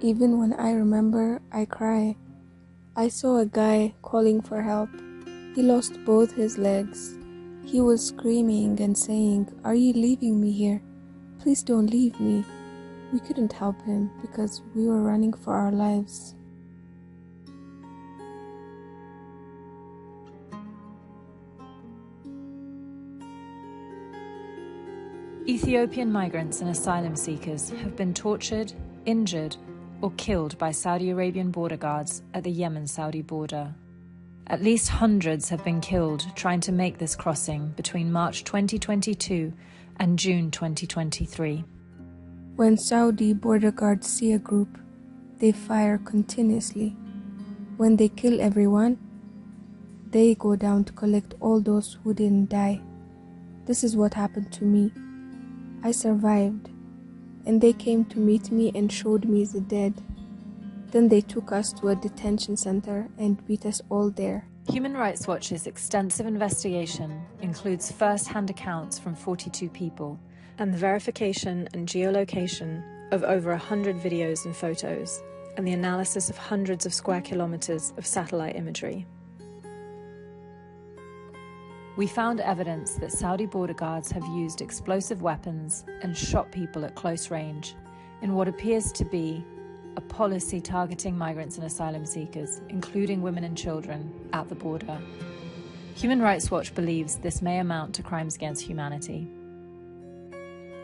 Even when I remember, I cry. I saw a guy calling for help. He lost both his legs. He was screaming and saying, "Are you leaving me here? Please don't leave me." We couldn't help him because we were running for our lives. Ethiopian migrants and asylum seekers have been tortured, injured, or killed by Saudi Arabian border guards at the Yemen-Saudi border. At least hundreds have been killed trying to make this crossing between March 2022 and June 2023. When Saudi border guards see a group, they fire continuously. When they kill everyone, they go down to collect all those who didn't die. This is what happened to me. I survived, and they came to meet me and showed me the dead. Then they took us to a detention center and beat us all there. Human Rights Watch's extensive investigation includes first-hand accounts from 42 people and the verification and geolocation of over 100 videos and photos, and the analysis of hundreds of square kilometers of satellite imagery. We found evidence that Saudi border guards have used explosive weapons and shot people at close range in what appears to be a policy targeting migrants and asylum seekers, including women and children, at the border. Human Rights Watch believes this may amount to crimes against humanity.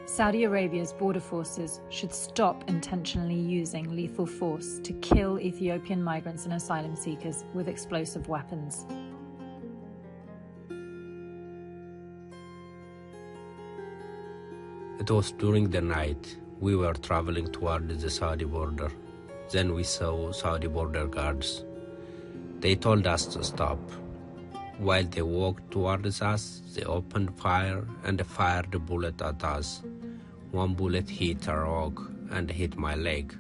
Saudi Arabia's border forces should stop intentionally using lethal force to kill Ethiopian migrants and asylum seekers with explosive weapons. It was during the night. We were traveling toward the Saudi border. Then we saw Saudi border guards. They told us to stop. While they walked towards us, they opened fire and fired a bullet at us. One bullet hit a rock and hit my leg.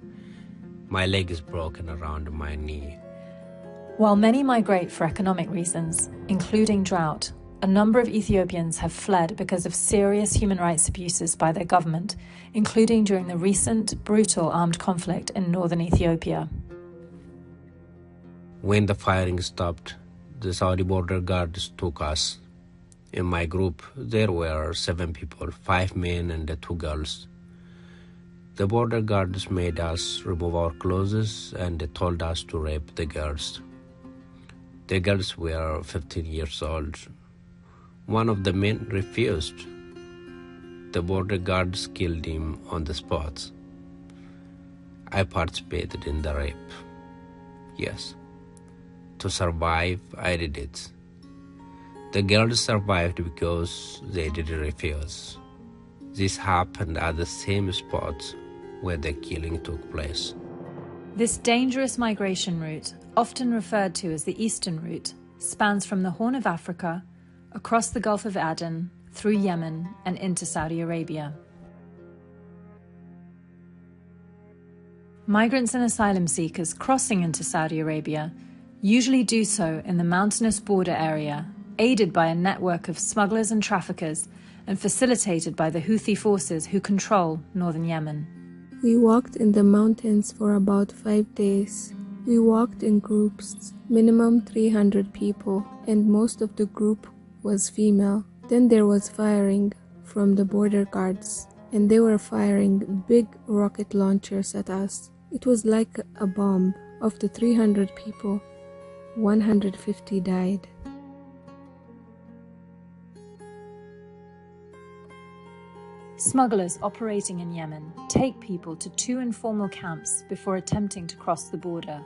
My leg is broken around my knee. While many migrate for economic reasons, including drought, a number of Ethiopians have fled because of serious human rights abuses by their government, including during the recent brutal armed conflict in northern Ethiopia. When the firing stopped, the Saudi border guards took us. In my group, there were 7 people, 5 men and 2 girls. The border guards made us remove our clothes and told us to rape the girls. The girls were 15 years old. One of the men refused. The border guards killed him on the spot. I participated in the rape. Yes. To survive, I did it. The girls survived because they didn't refuse. This happened at the same spot where the killing took place. This dangerous migration route, often referred to as the Eastern Route, spans from the Horn of Africa, across the Gulf of Aden, through Yemen and into Saudi Arabia. Migrants and asylum seekers crossing into Saudi Arabia usually do so in the mountainous border area, aided by a network of smugglers and traffickers, and facilitated by the Houthi forces who control northern Yemen. We walked in the mountains for about 5 days. We walked in groups, minimum 300 people, and most of the group was female. Then there was firing from the border guards, and they were firing big rocket launchers at us. It was like a bomb. Of the 300 people, 150 died. Smugglers operating in Yemen take people to 2 informal camps before attempting to cross the border.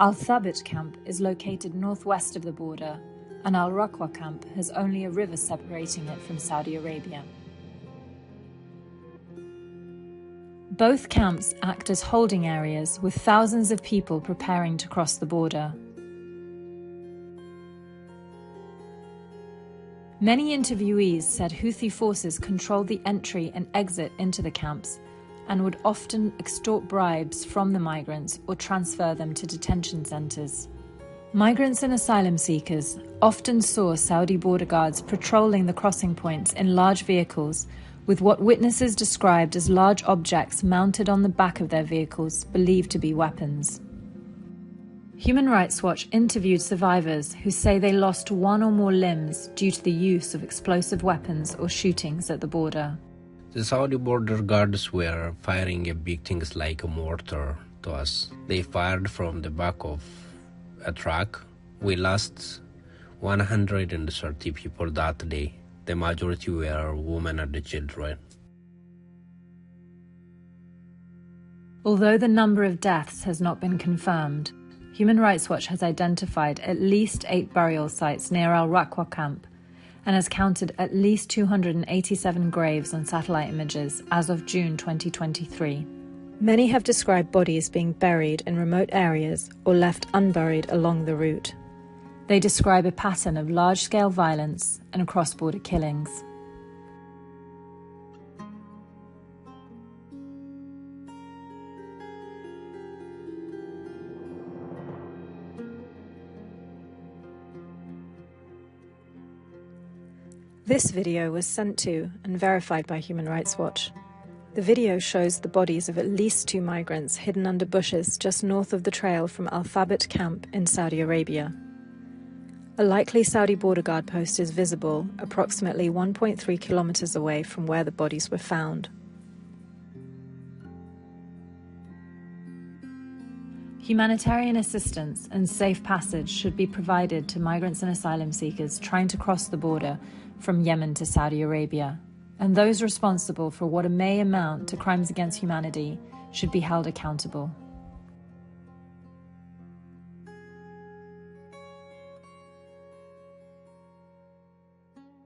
Al-Thabit camp is located northwest of the border, and Al-Raqqa camp has only a river separating it from Saudi Arabia. Both camps act as holding areas with thousands of people preparing to cross the border. Many interviewees said Houthi forces controlled the entry and exit into the camps and would often extort bribes from the migrants or transfer them to detention centers. Migrants and asylum seekers often saw Saudi border guards patrolling the crossing points in large vehicles with what witnesses described as large objects mounted on the back of their vehicles believed to be weapons. Human Rights Watch interviewed survivors who say they lost one or more limbs due to the use of explosive weapons or shootings at the border. The Saudi border guards were firing a big things like a mortar to us. They fired from the back of a truck. We lost 130 people that day. The majority were women and children. Although the number of deaths has not been confirmed, Human Rights Watch has identified at least 8 burial sites near Al Raqqa camp and has counted at least 287 graves on satellite images as of June 2023. Many have described bodies being buried in remote areas or left unburied along the route. They describe a pattern of large-scale violence and cross-border killings. This video was sent to and verified by Human Rights Watch. The video shows the bodies of at least 2 migrants hidden under bushes just north of the trail from Al Thabit camp in Saudi Arabia. A likely Saudi border guard post is visible approximately 1.3 kilometers away from where the bodies were found. Humanitarian assistance and safe passage should be provided to migrants and asylum seekers trying to cross the border from Yemen to Saudi Arabia, and those responsible for what may amount to crimes against humanity should be held accountable.